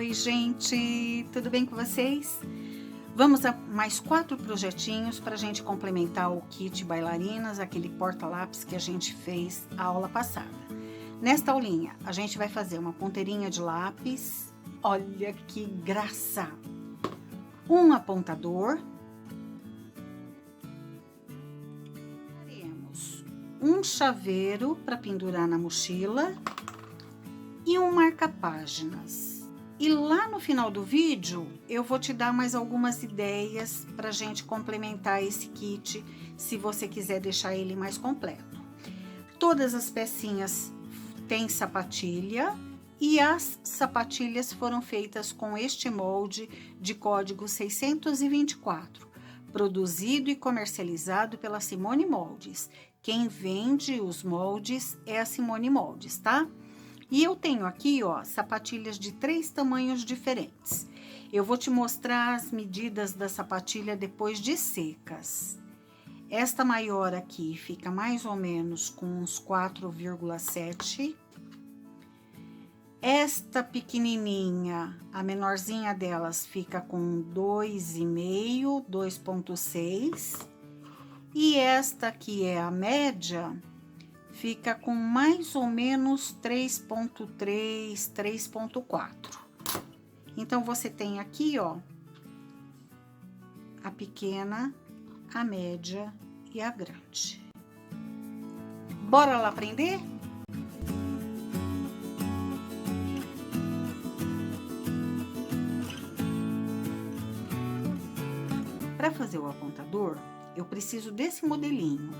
Oi, gente! Tudo bem com vocês? Vamos a mais 4 projetinhos para a gente complementar o kit bailarinas, aquele porta-lápis que a gente fez a aula passada. Nesta aulinha, a gente vai fazer uma ponteirinha de lápis. Olha que graça! Um apontador. Teremos um chaveiro para pendurar na mochila e um marca-páginas. E lá no final do vídeo, eu vou te dar mais algumas ideias para a gente complementar esse kit, se você quiser deixar ele mais completo. Todas as pecinhas têm sapatilha e as sapatilhas foram feitas com este molde de código 624, produzido e comercializado pela Simone Moldes. Quem vende os moldes é a Simone Moldes, tá? E eu tenho aqui, ó, sapatilhas de 3 tamanhos diferentes. Eu vou te mostrar as medidas da sapatilha depois de secas. Esta maior aqui fica mais ou menos com uns 4,7. Esta pequenininha, a menorzinha delas, fica com 2,5, 2,6. E esta aqui é a média, fica com mais ou menos 3,3, 3,4. Então, você tem aqui, ó, a pequena, a média e a grande. Bora lá aprender? Para fazer o apontador, eu preciso desse modelinho.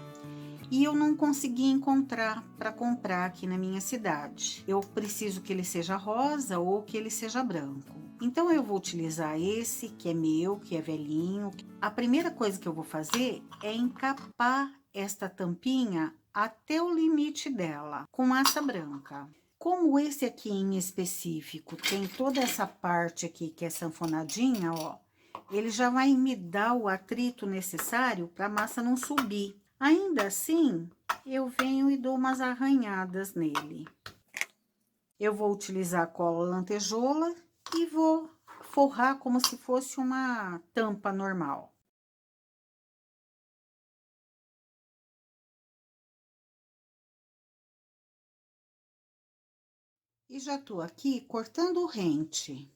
E eu não consegui encontrar para comprar aqui na minha cidade. Eu preciso que ele seja rosa ou que ele seja branco. Então, eu vou utilizar esse, que é meu, que é velhinho. A primeira coisa que eu vou fazer é encapar esta tampinha até o limite dela, com massa branca. Como esse aqui em específico tem toda essa parte aqui que é sanfonadinha, ó, ele já vai me dar o atrito necessário para a massa não subir. Ainda assim, eu venho e dou umas arranhadas nele. Eu vou utilizar a cola lantejola e vou forrar como se fosse uma tampa normal. E já tô aqui cortando o rente.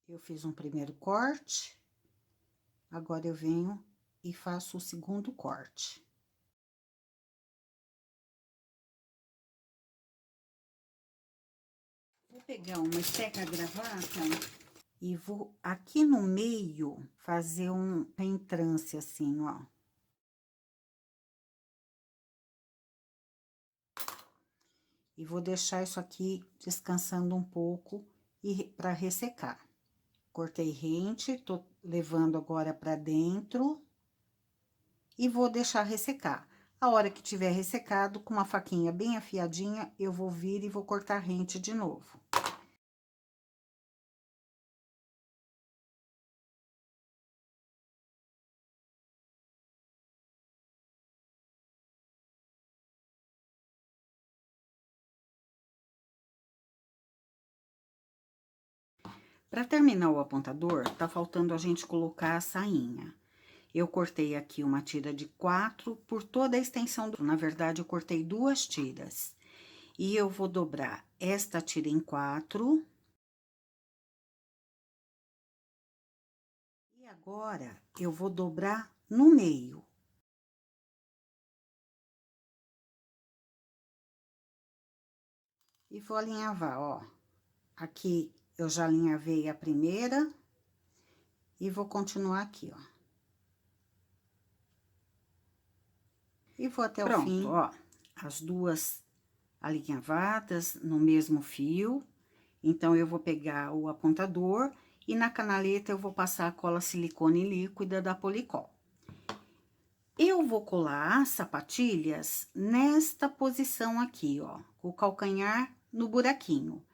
Eu fiz um primeiro corte, agora eu venho e faço o segundo corte. Vou pegar uma esteca-gravata e vou aqui no meio fazer um reentrance assim, ó. E vou deixar isso aqui descansando um pouco e para ressecar. Cortei rente, tô levando agora para dentro e vou deixar ressecar. A hora que tiver ressecado, com uma faquinha bem afiadinha, eu vou vir e vou cortar rente de novo. Para terminar o apontador, tá faltando a gente colocar a sainha. Eu cortei aqui uma tira de 4 por toda a extensão do... Na verdade, eu cortei 2 tiras. E eu vou dobrar esta tira em 4. E agora, eu vou dobrar no meio. E vou alinhavar, ó. Aqui, eu já alinhavei a primeira. E vou continuar aqui, ó. E vou até o fim. Ó, as duas alinhavadas no mesmo fio. Então, eu vou pegar o apontador e na canaleta eu vou passar a cola silicone líquida da Policol. Eu vou colar as sapatilhas nesta posição aqui, ó, com o calcanhar no buraquinho.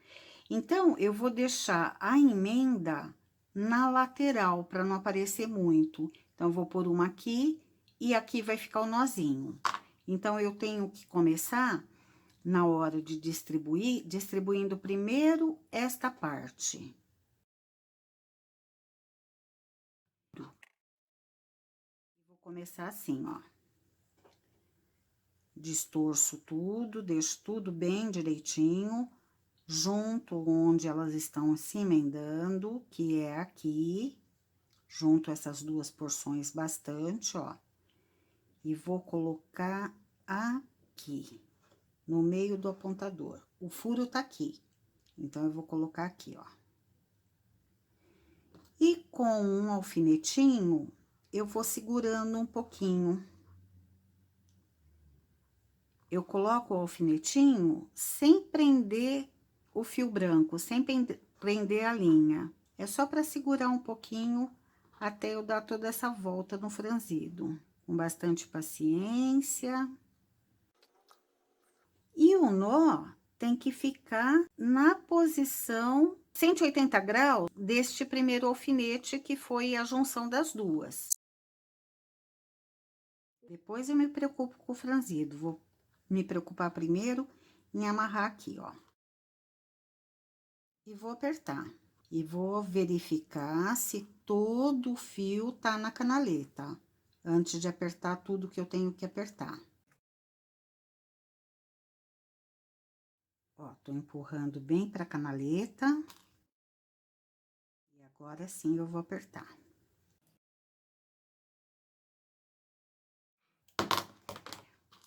Então, eu vou deixar a emenda na lateral, para não aparecer muito. Então, eu vou pôr uma aqui e aqui vai ficar o nozinho. Então, eu tenho que começar na hora de distribuir, distribuindo primeiro esta parte. Vou começar assim, ó. Distorço tudo, deixo tudo bem direitinho, junto onde elas estão se emendando, que é aqui, junto essas duas porções bastante, ó. E vou colocar aqui, no meio do apontador. O furo tá aqui, então eu vou colocar aqui, ó. E com um alfinetinho, eu vou segurando um pouquinho. Eu coloco o alfinetinho sem prender o fio branco, sem prender a linha. É só para segurar um pouquinho até eu dar toda essa volta no franzido. Com bastante paciência. E o nó tem que ficar na posição 180 graus deste primeiro alfinete, que foi a junção das duas. Depois eu me preocupo com o franzido. Vou me preocupar primeiro em amarrar aqui, ó. E vou apertar. E vou verificar se todo o fio tá na canaleta, antes de apertar tudo que eu tenho que apertar. Ó, tô empurrando bem pra canaleta. E agora sim eu vou apertar.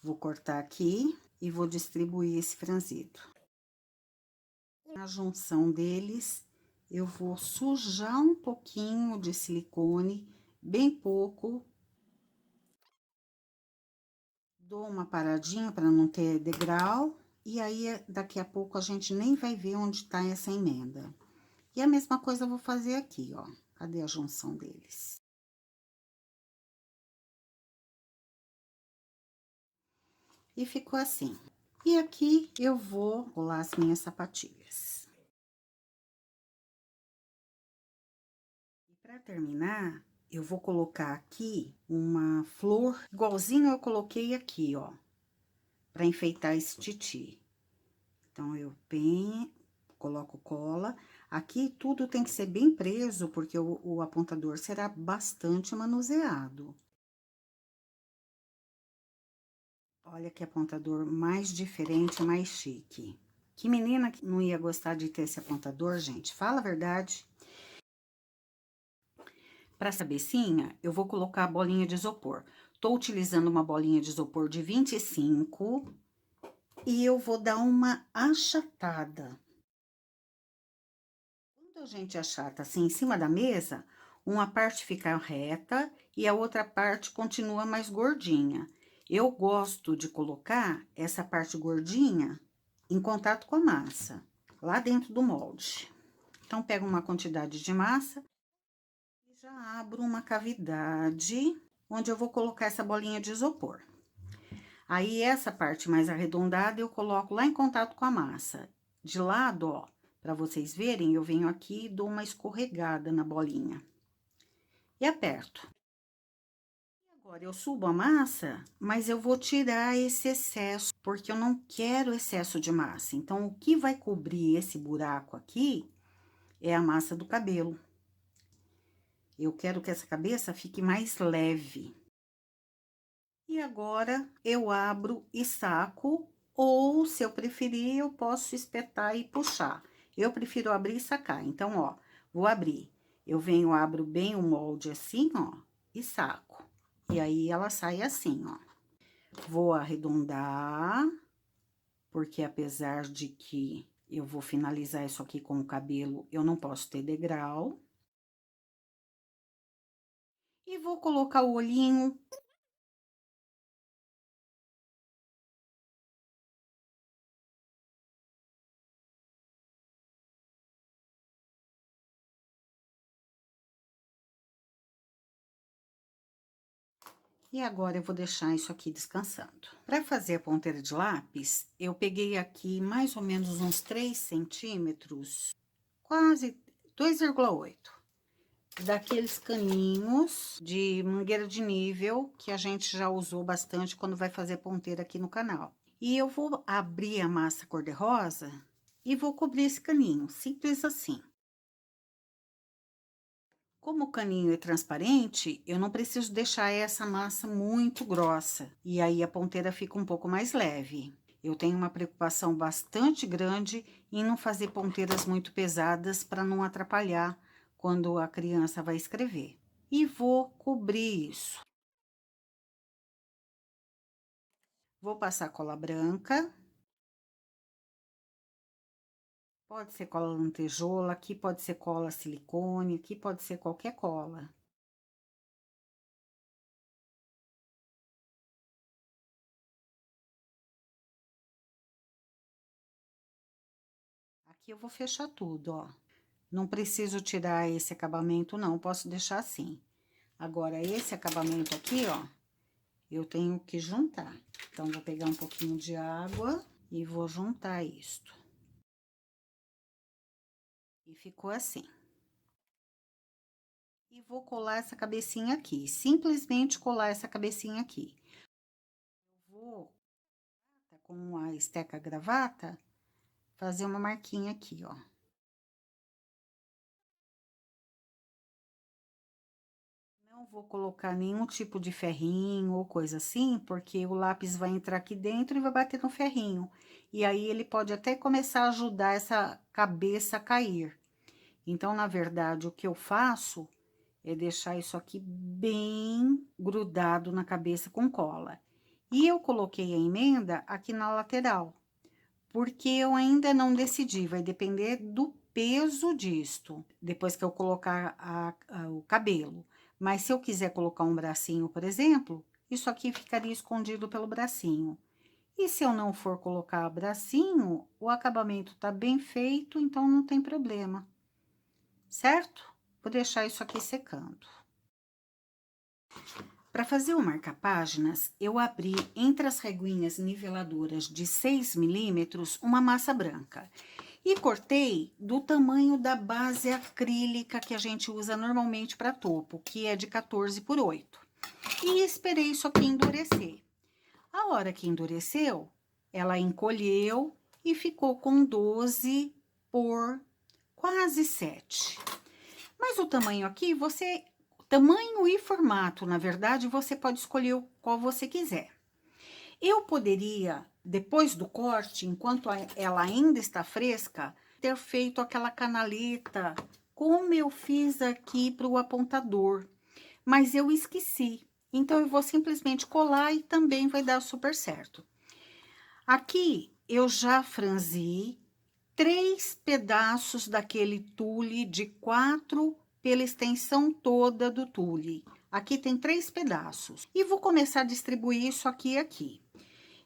Vou cortar aqui e vou distribuir esse franzido. Na junção deles, eu vou sujar um pouquinho de silicone, bem pouco. Dou uma paradinha para não ter degrau, e aí daqui a pouco a gente nem vai ver onde tá essa emenda. E a mesma coisa eu vou fazer aqui, ó. Cadê a junção deles? E ficou assim. E aqui eu vou colar as minhas sapatilhas. E para terminar, eu vou colocar aqui uma flor, igualzinho eu coloquei aqui, ó, para enfeitar esse titi. Então, eu coloco cola. Aqui tudo tem que ser bem preso, porque o apontador será bastante manuseado. Olha que apontador mais diferente, mais chique. Que menina que não ia gostar de ter esse apontador, gente? Fala a verdade. Para essa cabecinha, eu vou colocar a bolinha de isopor. Tô utilizando uma bolinha de isopor de 25 e eu vou dar uma achatada. Quando a gente achata assim em cima da mesa, uma parte fica reta e a outra parte continua mais gordinha. Eu gosto de colocar essa parte gordinha em contato com a massa, lá dentro do molde. Então, pego uma quantidade de massa e já abro uma cavidade onde eu vou colocar essa bolinha de isopor. Aí, essa parte mais arredondada eu coloco lá em contato com a massa. De lado, ó, para vocês verem, eu venho aqui e dou uma escorregada na bolinha. E aperto. Agora, eu subo a massa, mas eu vou tirar esse excesso, porque eu não quero excesso de massa. Então, o que vai cobrir esse buraco aqui é a massa do cabelo. Eu quero que essa cabeça fique mais leve. E agora, eu abro e saco, ou, se eu preferir, eu posso espetar e puxar. Eu prefiro abrir e sacar. Então, ó, vou abrir. Eu venho, abro bem o molde assim, ó, e saco. E aí, ela sai assim, ó. Vou arredondar, porque apesar de que eu vou finalizar isso aqui com o cabelo, eu não posso ter degrau. E vou colocar o olhinho. E agora, eu vou deixar isso aqui descansando. Para fazer a ponteira de lápis, eu peguei aqui mais ou menos uns 3 centímetros, quase 2,8. Daqueles caninhos de mangueira de nível, que a gente já usou bastante quando vai fazer ponteira aqui no canal. E eu vou abrir a massa cor-de-rosa e vou cobrir esse caninho, simples assim. Como o caninho é transparente, eu não preciso deixar essa massa muito grossa, e aí a ponteira fica um pouco mais leve. Eu tenho uma preocupação bastante grande em não fazer ponteiras muito pesadas para não atrapalhar quando a criança vai escrever. E vou cobrir isso. Vou passar cola branca. Pode ser cola lantejola, aqui pode ser cola silicone, aqui pode ser qualquer cola. Aqui eu vou fechar tudo, ó. Não preciso tirar esse acabamento, não, posso deixar assim. Agora, esse acabamento aqui, ó, eu tenho que juntar. Então, vou pegar um pouquinho de água e vou juntar isto. E ficou assim. E vou colar essa cabecinha aqui, simplesmente colar essa cabecinha aqui. Eu vou, com a esteca gravata, fazer uma marquinha aqui, ó. Não vou colocar nenhum tipo de ferrinho ou coisa assim, porque o lápis vai entrar aqui dentro e vai bater no ferrinho. E aí, ele pode até começar a ajudar essa cabeça a cair. Então, na verdade, o que eu faço é deixar isso aqui bem grudado na cabeça com cola. E eu coloquei a emenda aqui na lateral, porque eu ainda não decidi, vai depender do peso disto, depois que eu colocar o cabelo. Mas se eu quiser colocar um bracinho, por exemplo, isso aqui ficaria escondido pelo bracinho. E se eu não for colocar bracinho, o acabamento tá bem feito, então não tem problema, certo? Vou deixar isso aqui secando. Para fazer o marca-páginas, eu abri entre as reguinhas niveladoras de 6 milímetros uma massa branca. E cortei do tamanho da base acrílica que a gente usa normalmente para topo, que é de 14 por 8. E esperei isso aqui endurecer. A hora que endureceu, ela encolheu e ficou com 12 por quase 7. Mas o tamanho aqui, tamanho e formato, na verdade, você pode escolher o qual você quiser. Eu poderia, depois do corte, enquanto ela ainda está fresca, ter feito aquela canaleta, como eu fiz aqui para o apontador, mas eu esqueci. Então, eu vou simplesmente colar e também vai dar super certo. Aqui, eu já franzi 3 pedaços daquele tule de 4 pela extensão toda do tule. Aqui tem 3 pedaços. E vou começar a distribuir isso aqui e aqui.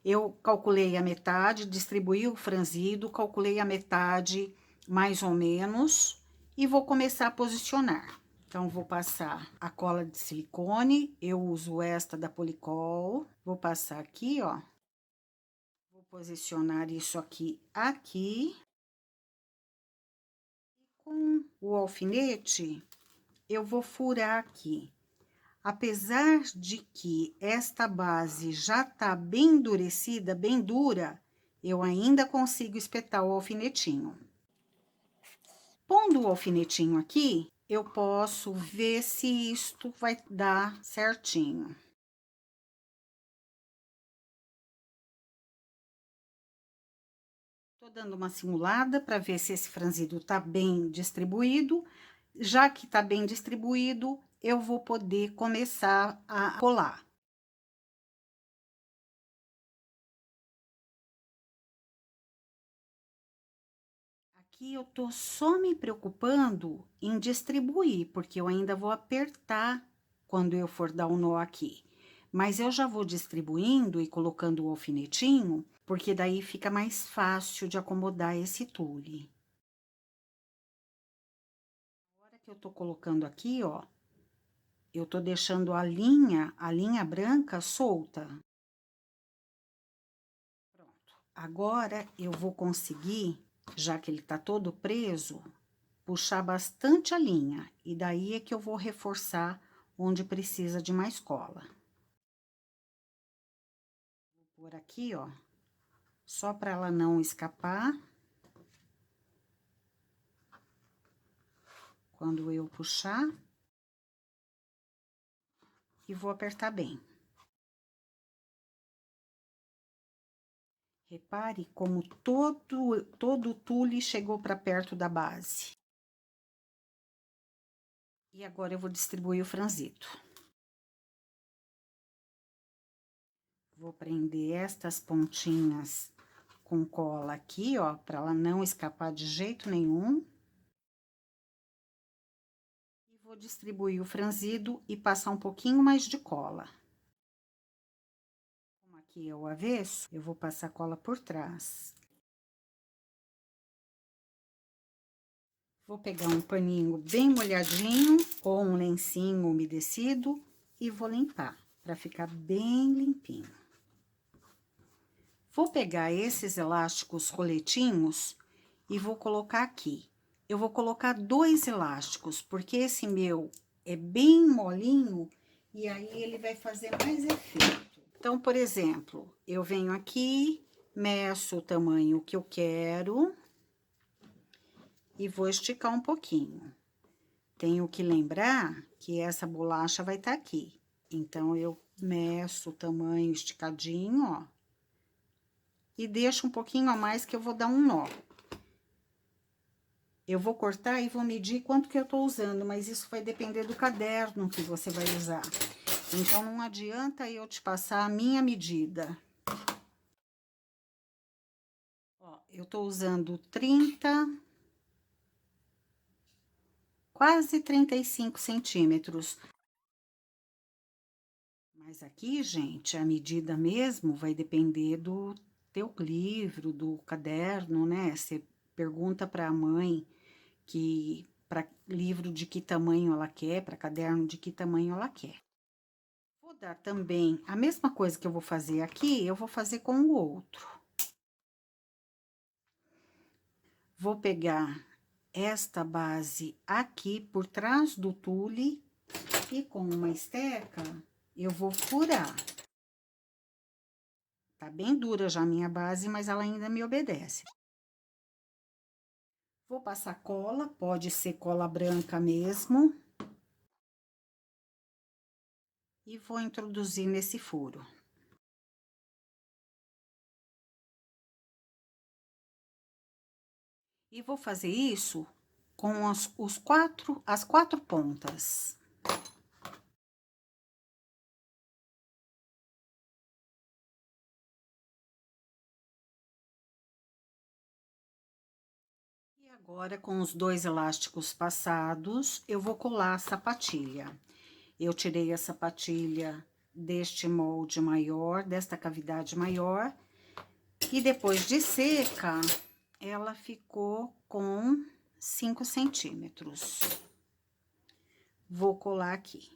Eu calculei a metade, distribuí o franzido, calculei a metade mais ou menos e vou começar a posicionar. Então, vou passar a cola de silicone, eu uso esta da Policol, vou passar aqui, ó. Vou posicionar isso aqui, com o alfinete, eu vou furar aqui. Apesar de que esta base já tá bem endurecida, bem dura, eu ainda consigo espetar o alfinetinho. Pondo o alfinetinho aqui, eu posso ver se isto vai dar certinho. Tô dando uma simulada para ver se esse franzido tá bem distribuído. Já que tá bem distribuído, eu vou poder começar a colar. Aqui eu tô só me preocupando em distribuir, porque eu ainda vou apertar quando eu for dar um nó aqui. Mas eu já vou distribuindo e colocando o alfinetinho, porque daí fica mais fácil de acomodar esse tule. Agora que eu tô colocando aqui, ó, eu tô deixando a linha branca solta. Pronto. Agora eu vou conseguir, já que ele tá todo preso, puxar bastante a linha, e daí é que eu vou reforçar onde precisa de mais cola. Vou pôr aqui, ó, só para ela não escapar. Quando eu puxar. E vou apertar bem. Repare como todo o tule chegou para perto da base. E agora eu vou distribuir o franzido. Vou prender estas pontinhas com cola aqui, ó, para ela não escapar de jeito nenhum. E vou distribuir o franzido e passar um pouquinho mais de cola. Como aqui é o avesso, eu vou passar cola por trás. Vou pegar um paninho bem molhadinho ou um lencinho umedecido e vou limpar, para ficar bem limpinho. Vou pegar esses elásticos roletinhos e vou colocar aqui. Eu vou colocar 2 elásticos, porque esse meu é bem molinho e aí ele vai fazer mais efeito. Então, por exemplo, eu venho aqui, meço o tamanho que eu quero e vou esticar um pouquinho. Tenho que lembrar que essa bolacha vai estar aqui. Então, eu meço o tamanho esticadinho, ó. E deixo um pouquinho a mais que eu vou dar um nó. Eu vou cortar e vou medir quanto que eu tô usando, mas isso vai depender do caderno que você vai usar. Então, não adianta eu te passar a minha medida. Ó, eu tô usando 30... quase 35 centímetros. Mas aqui, gente, a medida mesmo vai depender do teu livro, do caderno, né? Você pergunta para a mãe para livro de que tamanho ela quer, para caderno de que tamanho ela quer. Vou dar também a mesma coisa que eu vou fazer aqui, eu vou fazer com o outro. Vou pegar esta base aqui por trás do tule e com uma esteca eu vou furar. Tá bem dura já a minha base, mas ela ainda me obedece. Vou passar cola, pode ser cola branca mesmo. E vou introduzir nesse furo. E vou fazer isso com as 4 pontas. E agora, com os 2 elásticos passados, eu vou colar a sapatilha. Eu tirei a sapatilha deste molde maior, desta cavidade maior, e depois de seca, ela ficou com 5 centímetros. Vou colar aqui.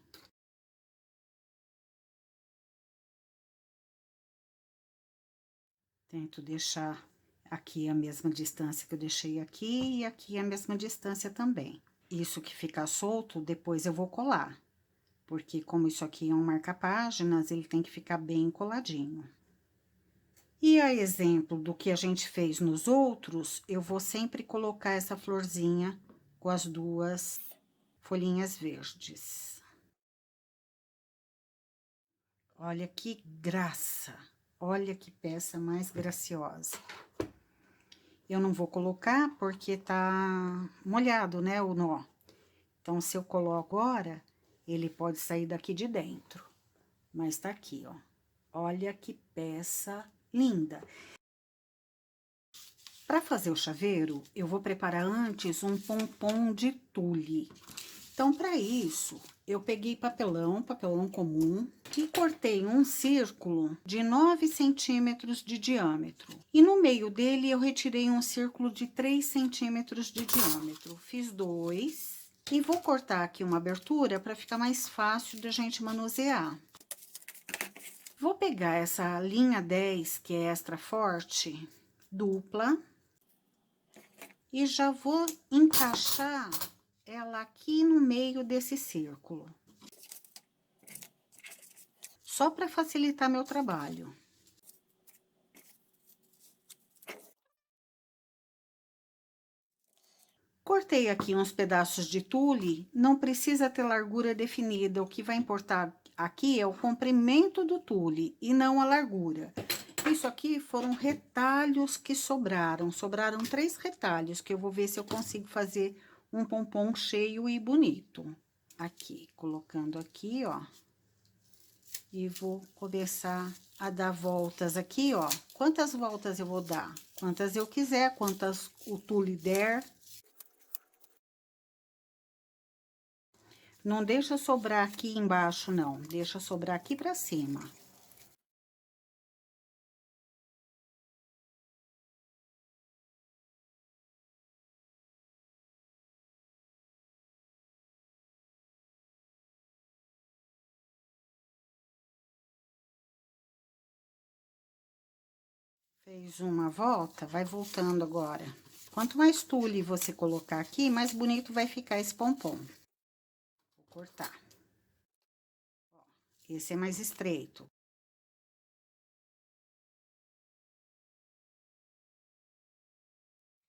Tento deixar aqui a mesma distância que eu deixei aqui e aqui a mesma distância também. Isso que ficar solto, depois eu vou colar. Porque como isso aqui é um marca-páginas, ele tem que ficar bem coladinho. E a exemplo do que a gente fez nos outros, eu vou sempre colocar essa florzinha com as 2 folhinhas verdes. Olha que graça! Olha que peça mais graciosa. Eu não vou colocar porque tá molhado, né, o nó. Então, se eu coloco agora, ele pode sair daqui de dentro. Mas tá aqui, ó. Olha que peça linda. Para fazer o chaveiro, eu vou preparar antes um pompom de tule. Então, para isso, eu peguei papelão comum, e cortei um círculo de 9 centímetros de diâmetro. E no meio dele, eu retirei um círculo de 3 centímetros de diâmetro. Fiz 2 e vou cortar aqui uma abertura para ficar mais fácil da gente manusear. Vou pegar essa linha 10, que é extra forte, dupla, e já vou encaixar ela aqui no meio desse círculo. Só para facilitar meu trabalho. cortei aqui uns pedaços de tule, não precisa ter largura definida, o que vai importar aqui é o comprimento do tule e não a largura. Isso aqui foram retalhos que sobraram 3 retalhos, que eu vou ver se eu consigo fazer um pompom cheio e bonito. Aqui, colocando aqui, ó. E vou começar a dar voltas aqui, ó. Quantas voltas eu vou dar? Quantas eu quiser, quantas o tule der. Não deixa sobrar aqui embaixo, não. Deixa sobrar aqui pra cima. Fez uma volta, vai voltando agora. Quanto mais tule você colocar aqui, mais bonito vai ficar esse pompom. Vou cortar. Ó, esse é mais estreito.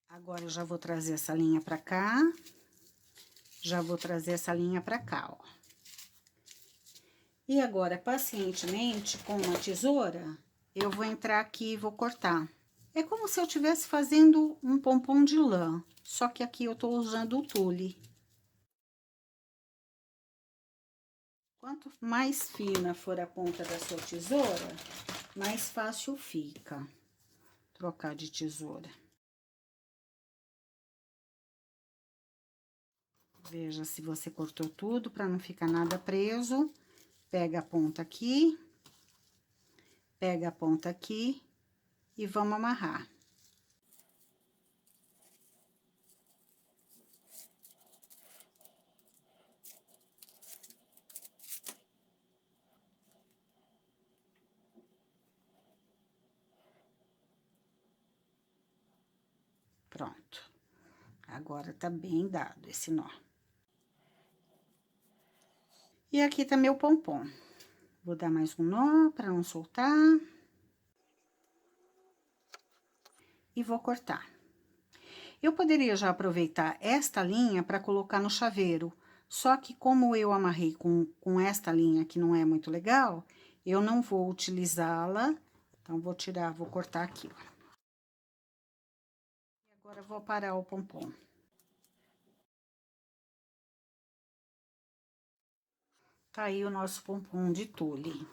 Agora, eu já vou trazer essa linha pra cá. Já vou trazer essa linha pra cá, ó. E agora, pacientemente, com uma tesoura, eu vou entrar aqui e vou cortar. É como se eu estivesse fazendo um pompom de lã, só que aqui eu tô usando o tule. Quanto mais fina for a ponta da sua tesoura, mais fácil fica trocar de tesoura. Veja se você cortou tudo para não ficar nada preso. Pega a ponta aqui, pega a ponta aqui e vamos amarrar. Pronto. Agora tá bem dado esse nó. E aqui tá meu pompom. Vou dar mais um nó para não soltar. E vou cortar. Eu poderia já aproveitar esta linha para colocar no chaveiro, só que como eu amarrei com esta linha que não é muito legal, eu não vou utilizá-la, então vou tirar, vou cortar aqui, ó. E agora vou parar o pompom. Tá aí o nosso pompom de tule.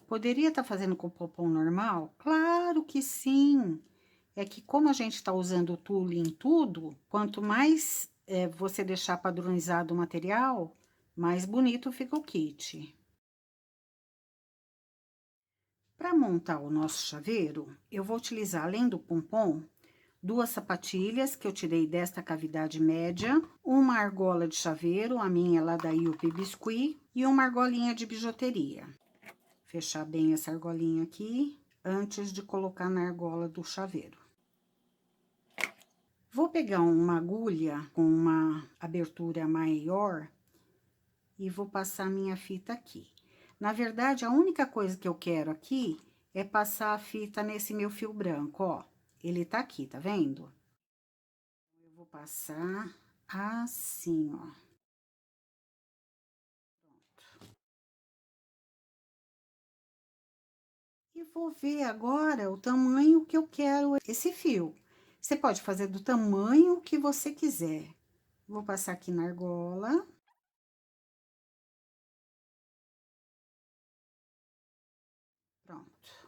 Poderia estar fazendo com pompom normal? Claro que sim! É que como a gente tá usando o tule em tudo, quanto mais você deixar padronizado o material, mais bonito fica o kit. Para montar o nosso chaveiro, eu vou utilizar, além do pompom, 2 sapatilhas que eu tirei desta cavidade média, uma argola de chaveiro, a minha é lá da Yupi Biscuit, e uma argolinha de bijuteria. Fechar bem essa argolinha aqui, antes de colocar na argola do chaveiro. Vou pegar uma agulha com uma abertura maior e vou passar minha fita aqui. Na verdade, a única coisa que eu quero aqui é passar a fita nesse meu fio branco, ó. Ele tá aqui, tá vendo? Eu vou passar assim, ó. Pronto. E vou ver agora o tamanho que eu quero esse fio. Você pode fazer do tamanho que você quiser. Vou passar aqui na argola. Pronto.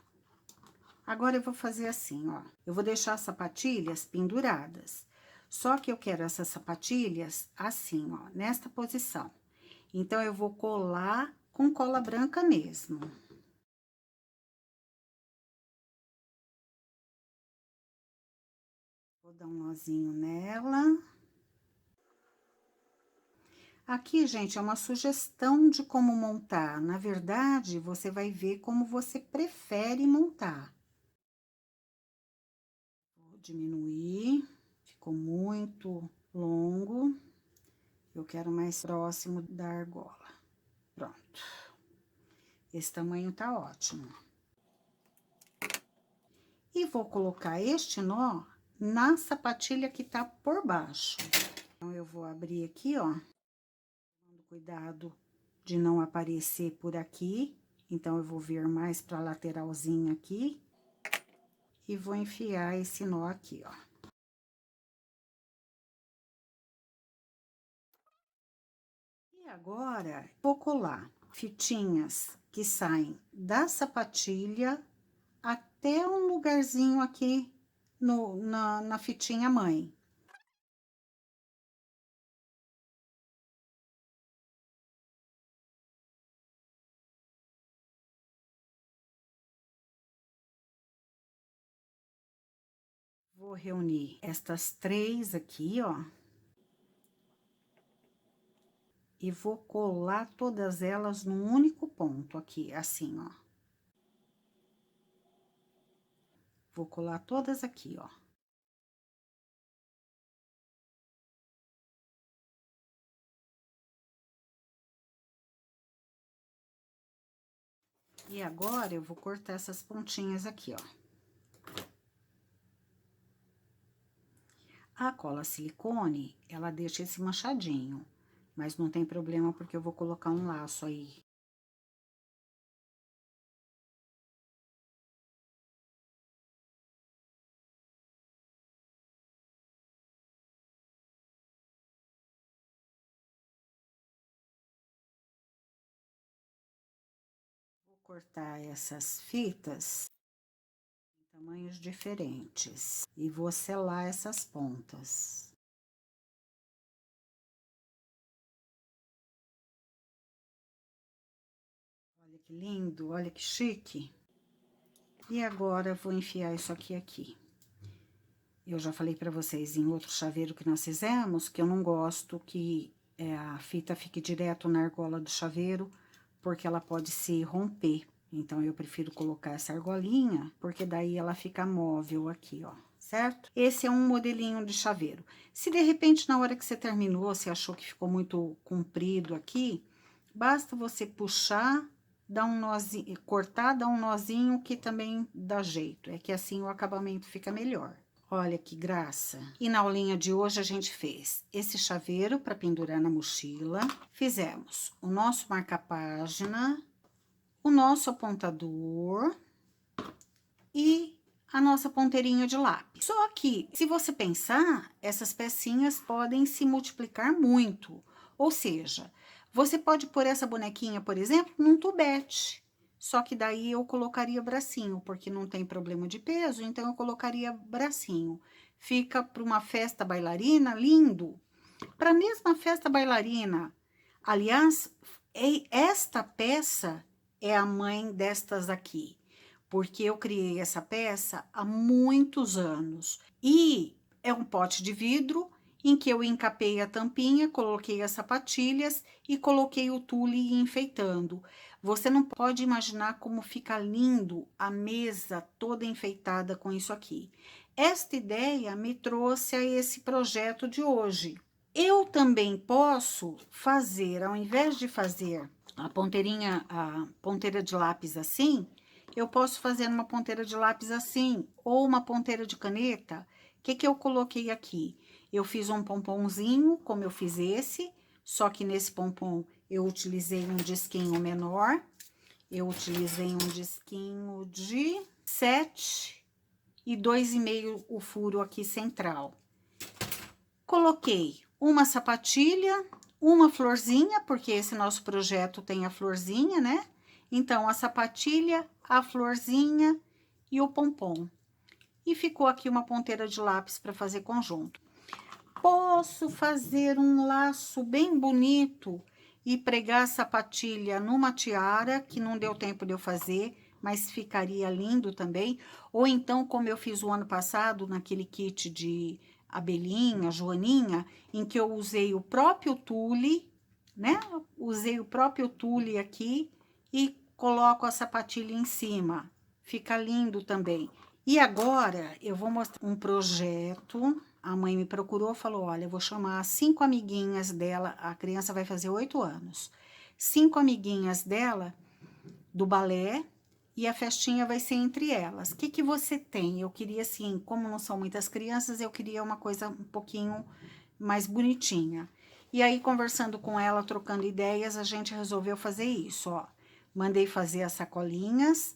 Agora, eu vou fazer assim, ó. Eu vou deixar as sapatilhas penduradas. Só que eu quero essas sapatilhas assim, ó, nesta posição. Então, eu vou colar com cola branca mesmo. Vou dar um nozinho nela. Aqui, gente, é uma sugestão de como montar. Na verdade, você vai ver como você prefere montar. Vou diminuir, ficou muito longo. Eu quero mais próximo da argola. Pronto. Esse tamanho tá ótimo. E vou colocar este nó na sapatilha que tá por baixo. Então, eu vou abrir aqui, ó, tomando cuidado de não aparecer por aqui. Então, eu vou vir mais pra lateralzinha aqui e vou enfiar esse nó aqui, ó. E agora, vou colar fitinhas que saem da sapatilha até um lugarzinho aqui na fitinha mãe. Vou reunir estas 3 aqui, ó. E vou colar todas elas num único ponto aqui, assim, ó. Vou colar todas aqui, ó. E agora, eu vou cortar essas pontinhas aqui, ó. A cola silicone, ela deixa esse manchadinho, mas não tem problema porque eu vou colocar um laço aí. Vou cortar essas fitas em tamanhos diferentes e vou selar essas pontas. Olha que lindo, olha que chique. E agora, vou enfiar isso aqui. Eu já falei pra vocês em outro chaveiro que nós fizemos, que eu não gosto que a fita fique direto na argola do chaveiro, porque ela pode se romper. Então, eu prefiro colocar essa argolinha, porque daí ela fica móvel aqui, ó, certo? Esse é um modelinho de chaveiro. Se de repente, na hora que você terminou, você achou que ficou muito comprido aqui, basta você puxar, dar um nozinho, cortar, dar um nozinho que também dá jeito. É que assim o acabamento fica melhor. Olha que graça. E na aulinha de hoje a gente fez esse chaveiro para pendurar na mochila. Fizemos o nosso marca-página, o nosso apontador e a nossa ponteirinha de lápis. Só que, se você pensar, essas pecinhas podem se multiplicar muito. Ou seja, você pode pôr essa bonequinha, por exemplo, num tubete. Só que daí eu colocaria bracinho, porque não tem problema de peso, então eu colocaria bracinho. Fica para uma festa bailarina, lindo. Para a mesma festa bailarina. Aliás, esta peça é a mãe destas aqui, porque eu criei essa peça há muitos anos. E é um pote de vidro em que eu encapei a tampinha, coloquei as sapatilhas e coloquei o tule enfeitando. Você não pode imaginar como fica lindo a mesa toda enfeitada com isso aqui. Esta ideia me trouxe a esse projeto de hoje. Eu também posso fazer, ao invés de fazer a ponteira de lápis assim, eu posso fazer uma ponteira de lápis assim, ou uma ponteira de caneta. O que eu coloquei aqui? Eu fiz um pomponzinho, como eu fiz esse, só que nesse pompom eu utilizei um disquinho menor. Eu utilizei um disquinho de 7 e 2,5 o furo aqui central. Coloquei uma sapatilha, uma florzinha, porque esse nosso projeto tem a florzinha, né? Então, a sapatilha, a florzinha e o pompom. E ficou aqui uma ponteira de lápis para fazer conjunto. Posso fazer um laço bem bonito e pregar a sapatilha numa tiara, que não deu tempo de eu fazer, mas ficaria lindo também. Ou então, como eu fiz o ano passado, naquele kit de abelhinha, joaninha, em que eu usei o próprio tule, né? Usei o próprio tule aqui e coloco a sapatilha em cima. Fica lindo também. E agora, eu vou mostrar um projeto. A mãe me procurou, falou, olha, eu vou chamar 5 amiguinhas dela, a criança vai fazer 8 anos. 5 amiguinhas dela do balé, e a festinha vai ser entre elas. O que que você tem? Eu queria, assim, como não são muitas crianças, eu queria uma coisa um pouquinho mais bonitinha. E aí, conversando com ela, trocando ideias, a gente resolveu fazer isso, ó. Mandei fazer as sacolinhas,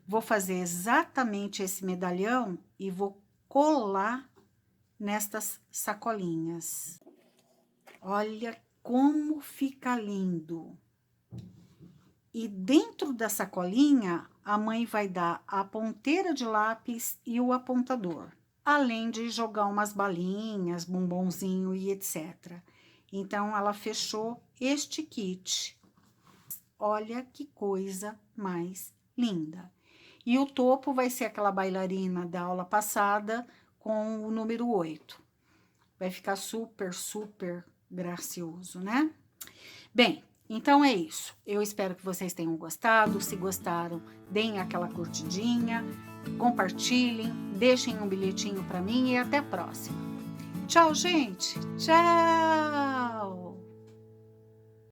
vou fazer exatamente esse medalhão e vou colar nestas sacolinhas. Olha como fica lindo! E dentro da sacolinha, a mãe vai dar a ponteira de lápis e o apontador, além de jogar umas balinhas, bombonzinho e etc. Então, ela fechou este kit. Olha que coisa mais linda. E o topo vai ser aquela bailarina da aula passada com o número 8. Vai ficar super, super gracioso, né? Bem, então é isso. Eu espero que vocês tenham gostado. Se gostaram, deem aquela curtidinha, compartilhem, deixem um bilhetinho para mim e até a próxima. Tchau, gente! Tchau!